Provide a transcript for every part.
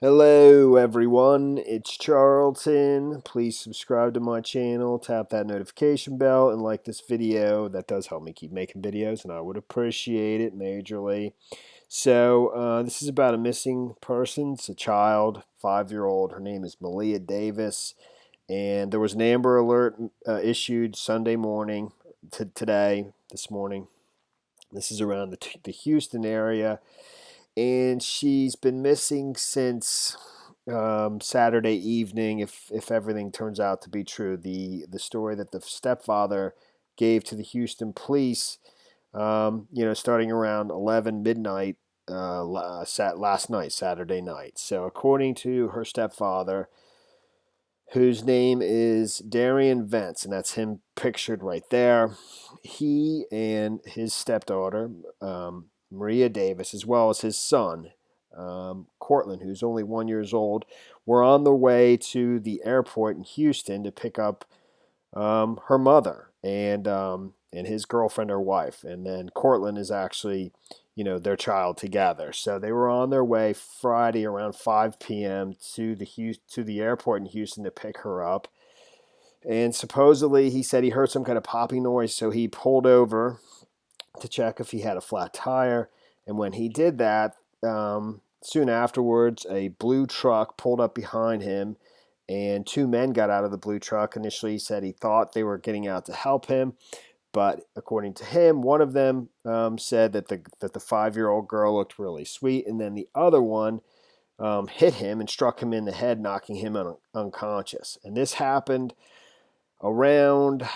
Hello everyone, it's Charlton. Please subscribe to my channel, tap that notification bell, and like this video. That does help me keep making videos, and I would appreciate it majorly. This is about a missing person. It's a child, 5-year-old. Her name is Maleah Davis, and there was an Amber Alert issued Sunday morning, this morning. This is around the Houston area, and she's been missing since Saturday evening. If everything turns out to be true, the story that the stepfather gave to the Houston police, starting around 11 midnight last night, Saturday night. So according to her stepfather, whose name is Darian Vance, and that's him pictured right there. He and his stepdaughter, Maleah Davis, as well as his son, Cortland, who's only 1 year old, were on their way to the airport in Houston to pick up her mother and his girlfriend or wife, and then Cortland is actually, their child together. So they were on their way Friday around 5 p.m. to the airport in Houston to pick her up. And supposedly he said he heard some kind of popping noise, so he pulled over to check if he had a flat tire. And when he did that, soon afterwards, a blue truck pulled up behind him, and two men got out of the blue truck. Initially, he said he thought they were getting out to help him, but according to him, one of them said that the 5-year-old girl looked really sweet, and then the other one hit him and struck him in the head, knocking him unconscious. And this happened around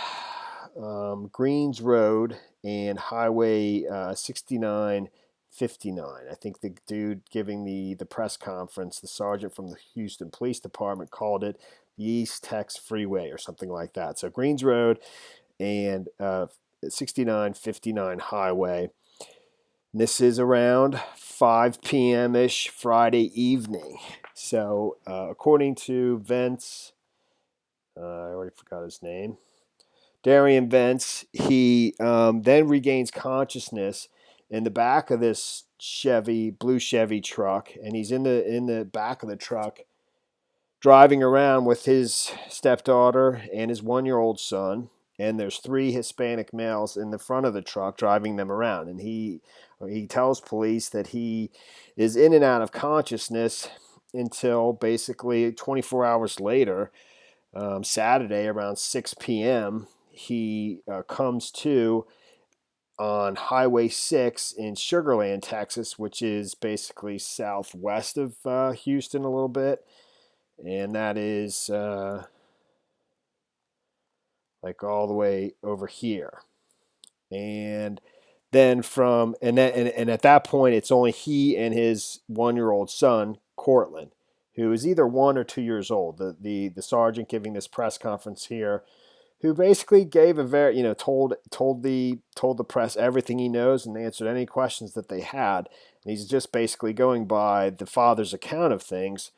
Greens Road and Highway 6959. I think the dude giving the press conference, the sergeant from the Houston Police Department, called it the East Tex Freeway or something like that. So Greens Road and 6959 Highway. And this is around 5 p.m. ish Friday evening. So according to Vance, I already forgot his name. Darian Vance, he then regains consciousness in the back of this blue Chevy truck, and he's in the back of the truck driving around with his stepdaughter and his 1-year-old son. And there's three Hispanic males in the front of the truck driving them around. And he tells police that he is in and out of consciousness until basically 24 hours later, Saturday around 6 p.m. He comes to on Highway 6 in Sugar Land, Texas, which is basically southwest of Houston a little bit. And that is like all the way over here. And then and at that point, it's only he and his 1-year-old son, Cortland, who is either 1 or 2 years old. The sergeant giving this press conference here, who basically gave a very, told the press everything he knows and answered any questions that they had. And he's just basically going by the father's account of things.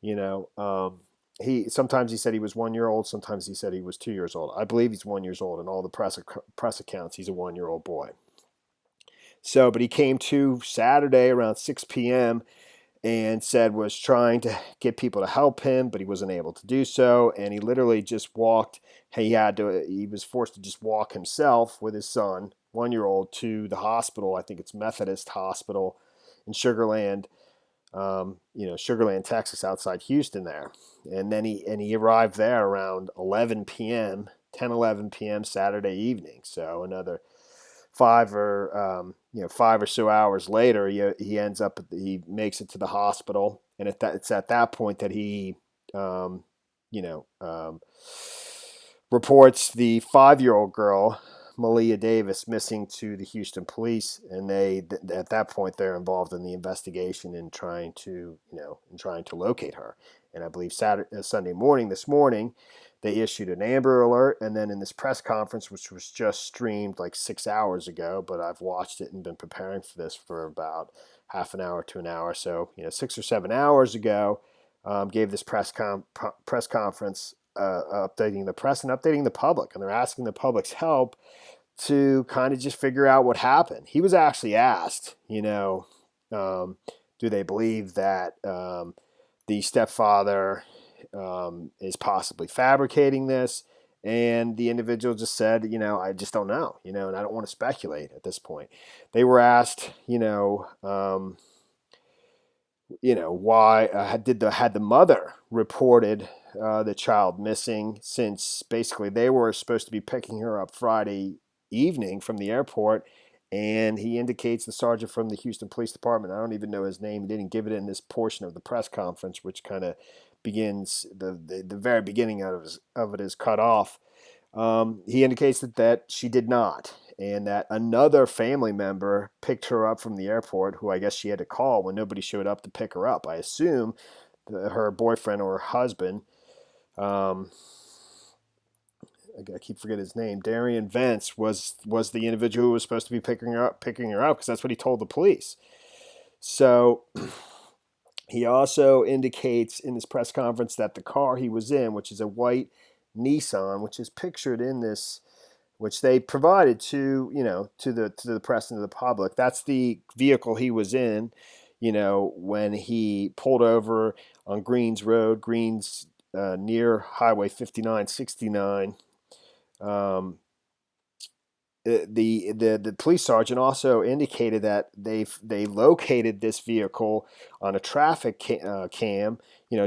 You know, sometimes he said he was 1 year old, sometimes he said he was 2 years old. I believe he's 1 year old, and all the press accounts he's a 1-year-old boy. So, but he came to Saturday around 6 p.m. and said was trying to get people to help him, but he wasn't able to do so, and he literally just walked. He was forced to just walk himself with his son, 1-year-old, to the hospital. I think it's Methodist Hospital in Sugar Land, Sugar Land, Texas, outside Houston there. And then he arrived there around 11 p.m., 11 p.m. Saturday evening. So another 5 or so hours later, he makes it to the hospital, and it's at that point that he, you know, um, reports the 5-year-old girl, Maleah Davis, missing to the Houston police, and at that point they're involved in the investigation in trying to locate her. And I believe Sunday morning, this morning, they issued an Amber Alert, and then in this press conference, which was just streamed like 6 hours ago, but I've watched it and been preparing for this for about half an hour to an hour. So 6 or 7 hours ago, gave this press conference, updating the press and updating the public, and they're asking the public's help to kind of just figure out what happened. He was actually asked, do they believe that the stepfather is possibly fabricating this. And the individual just said, I just don't know, and I don't want to speculate at this point. They were asked, why had the mother reported the child missing, since basically they were supposed to be picking her up Friday evening from the airport. And he indicates, the sergeant from the Houston Police Department, I don't even know his name, he didn't give it in this portion of the press conference, which kind of begins, the very beginning of it is cut off. He indicates that she did not, and that another family member picked her up from the airport, who I guess she had to call when nobody showed up to pick her up. I assume her boyfriend or her husband. I keep forgetting his name. Darian Vance was the individual who was supposed to be picking her up, because that's what he told the police. So he also indicates in this press conference that the car he was in, which is a white Nissan, which is pictured in this, which they provided to the press and to the public, that's the vehicle he was in, when he pulled over on Greens Road, near Highway 5969. The police sergeant also indicated that they located this vehicle on a traffic cam,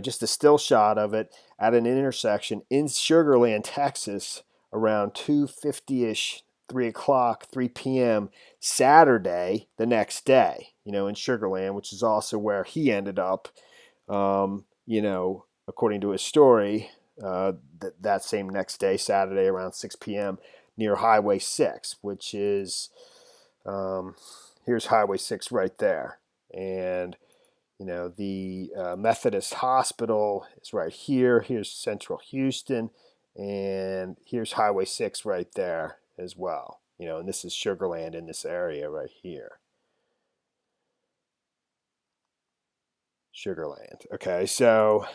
just a still shot of it at an intersection in Sugar Land, Texas, around 2:50ish, 3 p.m. Saturday, the next day, in Sugar Land, which is also where he ended up, according to his story, that same next day, Saturday, around 6 p.m., near Highway 6, which is, here's Highway 6 right there. And, the Methodist Hospital is right here. Here's Central Houston. And here's Highway 6 right there as well. And this is Sugar Land in this area right here. Sugar Land. Okay, so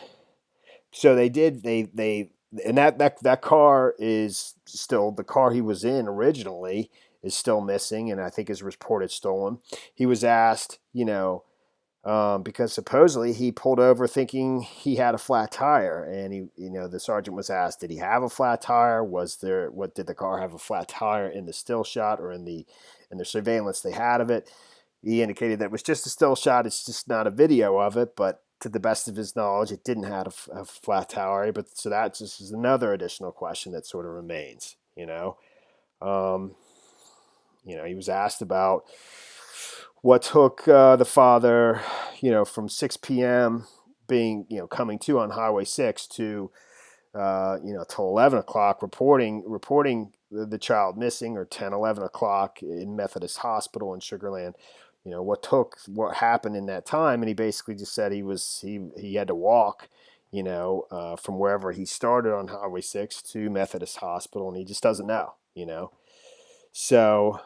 and that car is still, the car he was in originally is still missing, and I think is reported stolen. He was asked, because supposedly he pulled over thinking he had a flat tire, and the sergeant was asked, did he have a flat tire? Did the car have a flat tire in the still shot or in the surveillance they had of it? He indicated that it was just a still shot. It's just not a video of it, but to the best of his knowledge, it didn't have a flat tire. But so that just is another additional question that sort of remains. He was asked about what took the father, from 6 p.m. being, coming to on Highway 6 to, till 11 o'clock, reporting the child missing, or 10, 11 o'clock in Methodist Hospital in Sugar Land. What happened in that time. And he basically just said he had to walk, from wherever he started on Highway 6 to Methodist Hospital, and he just doesn't know, So,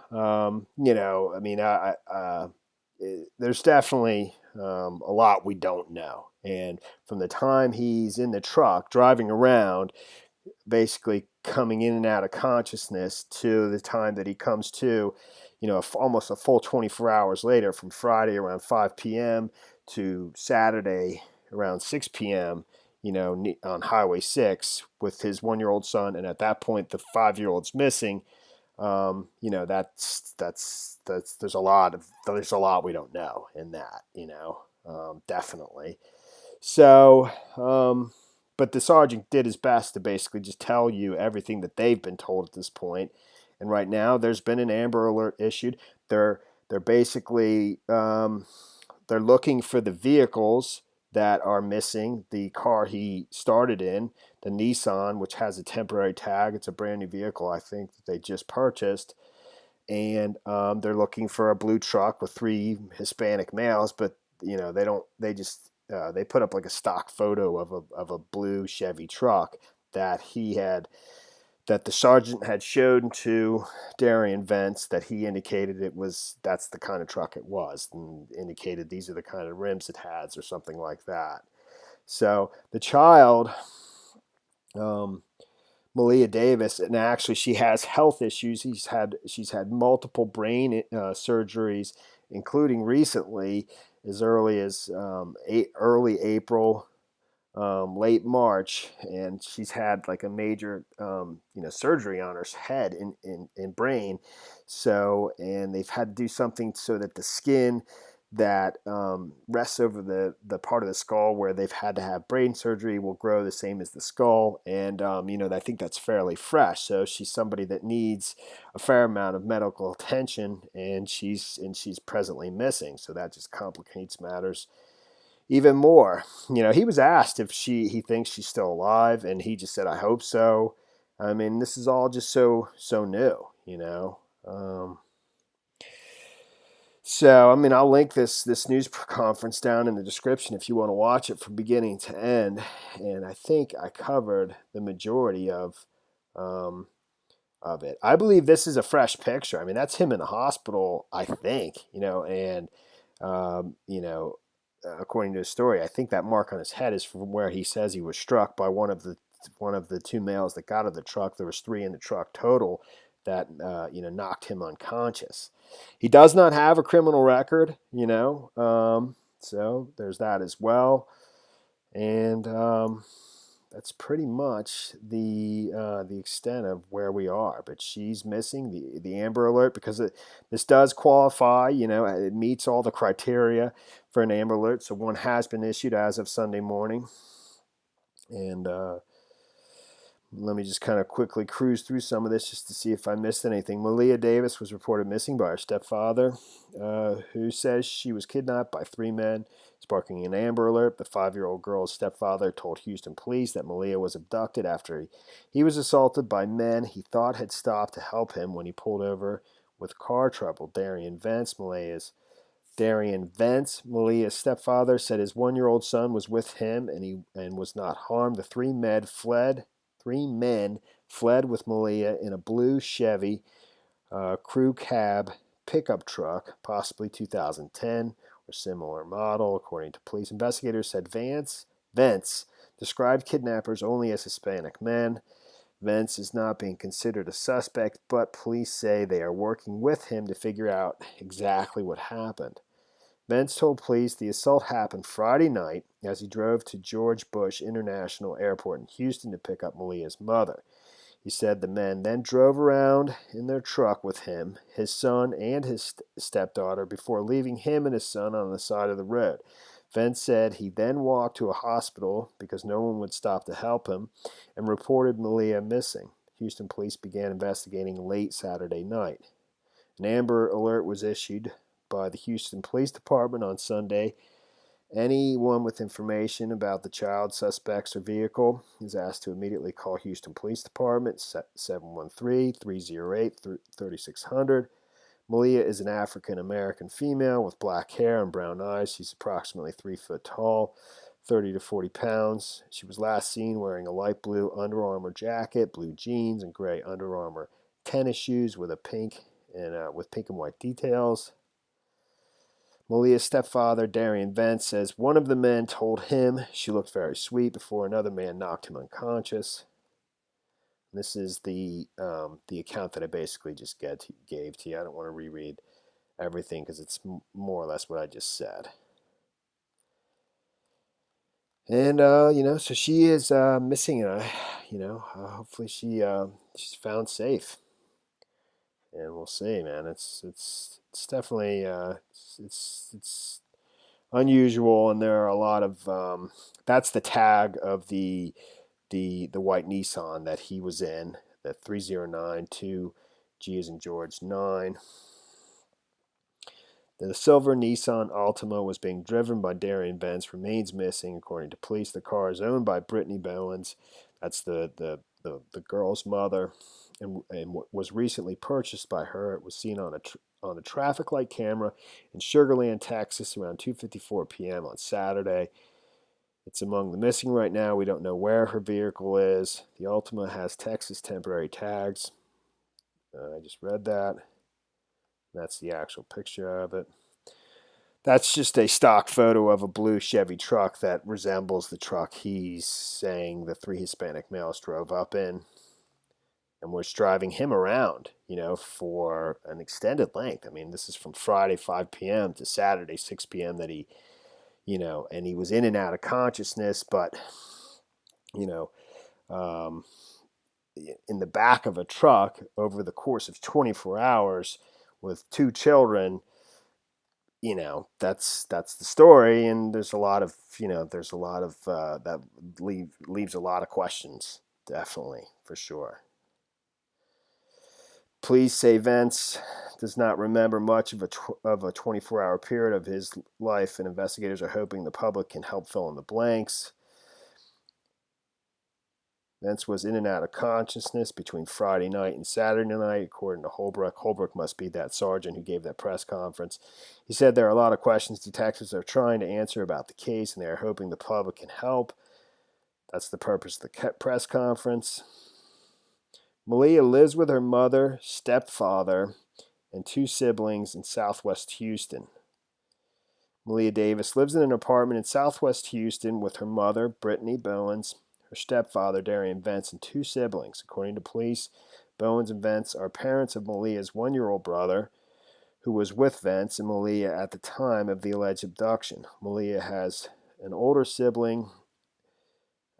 there's definitely a lot we don't know. And from the time he's in the truck driving around, basically coming in and out of consciousness, to the time that he comes to, almost a full 24 hours later, from Friday around 5 p.m. to Saturday around 6 p.m., on Highway 6 with his 1-year-old son. And at that point, the 5-year-old's missing. That's there's a lot we don't know in that, definitely. So, but the sergeant did his best to basically just tell you everything that they've been told at this point. And right now, there's been an Amber Alert issued. They're basically they're looking for the vehicles that are missing. The car he started in, the Nissan, which has a temporary tag. It's a brand new vehicle, I think, that they just purchased. And they're looking for a blue truck with 3 Hispanic males, but they put up like a stock photo of a blue Chevy truck that the sergeant had shown to Darian Vance, that he indicated that's the kind of truck it was, and indicated these are the kind of rims it has, or something like that. So the child, Maleah Davis, and actually she has health issues. She's had multiple brain surgeries, including recently, as early as early April, late March, and she's had like a major, surgery on her head and brain. So, and they've had to do something so that the skin that rests over the part of the skull where they've had to have brain surgery will grow the same as the skull. And, I think that's fairly fresh. So she's somebody that needs a fair amount of medical attention, and she's presently missing. So that just complicates matters even more. He was asked if he thinks she's still alive, and he just said, "I hope so." I mean, this is all just so new. So, I mean, I'll link this news conference down in the description if you want to watch it from beginning to end. And I think I covered the majority um, of it. I believe this is a fresh picture. I mean, that's him in the hospital, I think, and, um, you know, according to his story, I think that mark on his head is from where he says he was struck by one of the two males that got out of the truck. There was three in the truck total that, knocked him unconscious. He does not have a criminal record, so there's that as well. And, that's pretty much the extent of where we are. But she's missing the Amber Alert because this does qualify. It meets all the criteria for an Amber Alert. So one has been issued as of Sunday morning, and let me just kind of quickly cruise through some of this just to see if I missed anything. Maleah Davis was reported missing by her stepfather, who says she was kidnapped by three men, sparking an Amber Alert. The 5-year-old girl's stepfather told Houston police that Maleah was abducted after he was assaulted by men he thought had stopped to help him when he pulled over with car trouble. Darian Vance, Maleah's stepfather, said his 1-year-old son was with him and was not harmed. The three men fled with Maleah in a blue Chevy crew cab pickup truck, possibly 2010 or similar model, according to police. Investigators said Vance described kidnappers only as Hispanic men. Vance is not being considered a suspect, but police say they are working with him to figure out exactly what happened. Vance told police the assault happened Friday night as he drove to George Bush International Airport in Houston to pick up Maleah's mother. He said the men then drove around in their truck with him, his son, and his stepdaughter before leaving him and his son on the side of the road. Vance said he then walked to a hospital because no one would stop to help him and reported Maleah missing. Houston police began investigating late Saturday night. An Amber Alert was issued by the Houston Police Department on Sunday. Anyone with information about the child, suspects, or vehicle is asked to immediately call Houston Police Department 713-308-3600. Maleah is an African American female with black hair and brown eyes. She's approximately 3 foot tall, 30 to 40 pounds. She was last seen wearing a light blue Under Armour jacket, blue jeans, and gray Under Armour tennis shoes with pink and white details. Maleah's stepfather, Darian Vance, says one of the men told him she looked very sweet before another man knocked him unconscious. This is the account that I basically just gave to you. I don't want to reread everything because it's more or less what I just said. And so she is missing, and hopefully she's found safe. And we'll see, man. It's definitely it's unusual, and there are a lot of that's the tag of the white Nissan that he was in, the 3092 G as in George 9. The silver Nissan Altima was being driven by Darian Vance, remains missing, according to police. The car is owned by Brittany Bowens. That's the girl's mother, and was recently purchased by her. It was seen on a traffic light camera in Sugar Land, Texas, around 2:54 p.m. on Saturday. It's among the missing right now. We don't know where her vehicle is. The Altima has Texas temporary tags. I just read that. That's the actual picture of it. That's just a stock photo of a blue Chevy truck that resembles the truck he's saying the three Hispanic males drove up in and was driving him around, for an extended length. I mean, this is from Friday 5 p.m. to Saturday 6 p.m. that he and he was in and out of consciousness, but, you know, um, in the back of a truck over the course of 24 hours with 2 children, that's the story. And there's a lot of, that leaves a lot of questions, definitely, for sure. Police say Vance does not remember much of a 24-hour period of his life, and investigators are hoping the public can help fill in the blanks. Vance was in and out of consciousness between Friday night and Saturday night, according to Holbrook. Holbrook must be that sergeant who gave that press conference. He said there are a lot of questions detectives are trying to answer about the case, and they are hoping the public can help. That's the purpose of the press conference. Maleah lives with her mother, stepfather, and 2 siblings in Southwest Houston. Maleah Davis lives in an apartment in Southwest Houston with her mother, Brittany Bowens, her stepfather, Darian Vance, and 2 siblings. According to police, Bowens and Vance are parents of Maleah's 1-year-old brother, who was with Vance and Maleah at the time of the alleged abduction. Maleah has an older sibling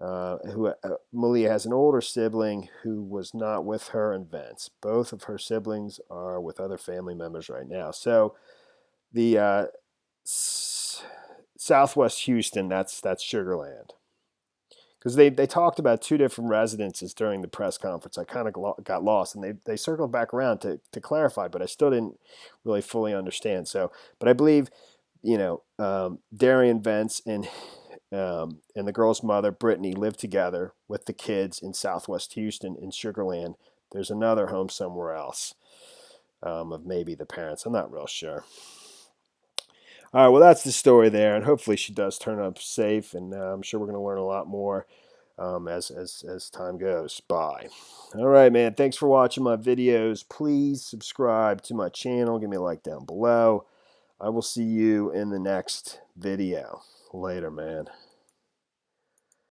Maleah has an older sibling who was not with her and Vance. Both of her siblings are with other family members right now. So the Southwest Houston, that's Sugarland. Because they talked about 2 different residences during the press conference. I kind of got lost, and they circled back around to clarify, but I still didn't really fully understand. So, but I believe, Darian Vance and the girl's mother, Brittany, live together with the kids in Southwest Houston in Sugarland. There's another home somewhere else of maybe the parents. I'm not real sure. All right, well, that's the story there, and hopefully she does turn up safe, and I'm sure we're going to learn a lot more as time goes by. All right, man, thanks for watching my videos. Please subscribe to my channel. Give me a like down below. I will see you in the next video. Later, man.